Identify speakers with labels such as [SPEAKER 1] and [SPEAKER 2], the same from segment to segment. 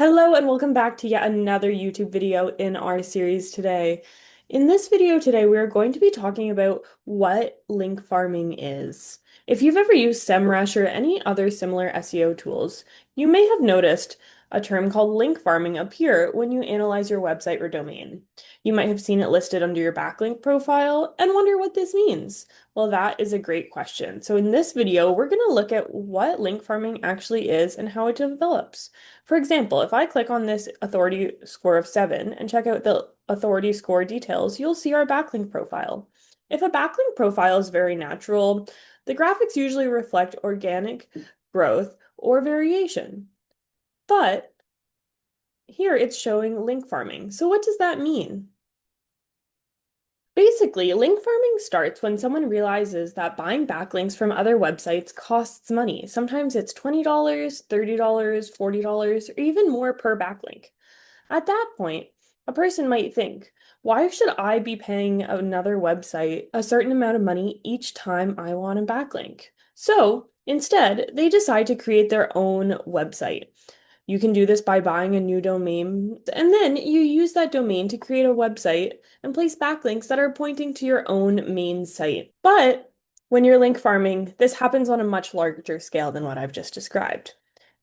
[SPEAKER 1] Hello and welcome back to yet another YouTube video in our series today. In this video today, we are going to be talking about what link farming is. If you've ever used SEMrush or any other similar SEO tools, you may have noticed a term called link farming appear when you analyze your website or domain. You might have seen it listed under your backlink profile and wonder what this means. Well, that is a great question. So in this video, we're going to look at what link farming actually is and how it develops. For example, if I click on this authority score of 7 and check out the authority score details, you'll see our backlink profile. If a backlink profile is very natural, the graphics usually reflect organic growth or variation. But here it's showing link farming. So what does that mean? Basically, link farming starts when someone realizes that buying backlinks from other websites costs money. Sometimes it's $20, $30, $40, or even more per backlink. At that point, a person might think, why should I be paying another website a certain amount of money each time I want a backlink? So instead, they decide to create their own website. You can do this by buying a new domain, and then you use that domain to create a website and place backlinks that are pointing to your own main site. But when you're link farming, this happens on a much larger scale than what I've just described.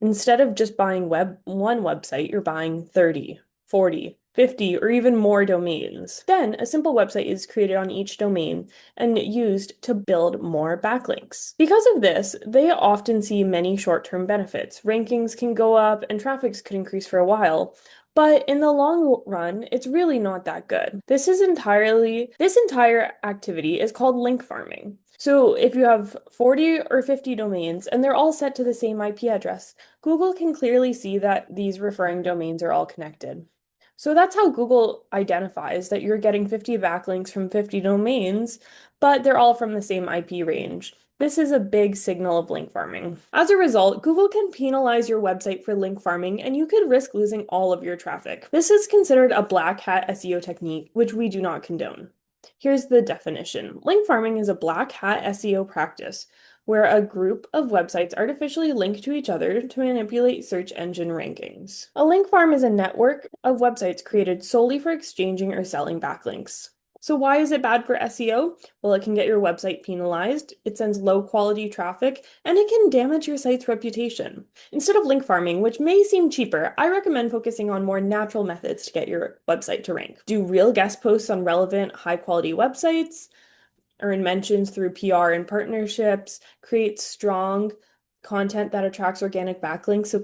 [SPEAKER 1] Instead of just buying one website, you're buying 30, 40, 50, or even more domains. Then a simple website is created on each domain and used to build more backlinks. Because of this, they often see many short-term benefits. Rankings can go up and traffic could increase for a while. But in the long run, it's really not that good. This entire activity is called link farming. So if you have 40 or 50 domains and they're all set to the same IP address, Google can clearly see that these referring domains are all connected. So that's how Google identifies that you're getting 50 backlinks from 50 domains, but they're all from the same IP range. This is a big signal of link farming. As a result, Google can penalize your website for link farming and you could risk losing all of your traffic. This is considered a black hat SEO technique, which we do not condone. Here's the definition. Link farming is a black hat SEO practice where a group of websites artificially link to each other to manipulate search engine rankings. A link farm is a network of websites created solely for exchanging or selling backlinks. So why is it bad for SEO? Well, it can get your website penalized, it sends low quality traffic, and it can damage your site's reputation. Instead of link farming, which may seem cheaper, I recommend focusing on more natural methods to get your website to rank. Do real guest posts on relevant, high quality websites, earn mentions through PR and partnerships, create strong content that attracts organic backlinks so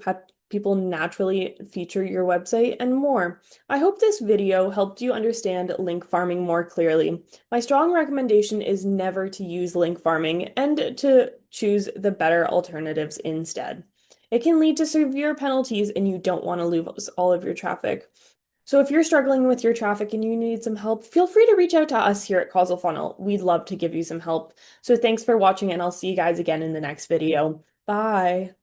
[SPEAKER 1] people naturally feature your website, and more. I hope this video helped you understand link farming more clearly. My strong recommendation is never to use link farming and to choose the better alternatives instead. It can lead to severe penalties and you don't want to lose all of your traffic. So if you're struggling with your traffic and you need some help, feel free to reach out to us here at Causal Funnel. We'd love to give you some help. So thanks for watching and I'll see you guys again in the next video. Bye.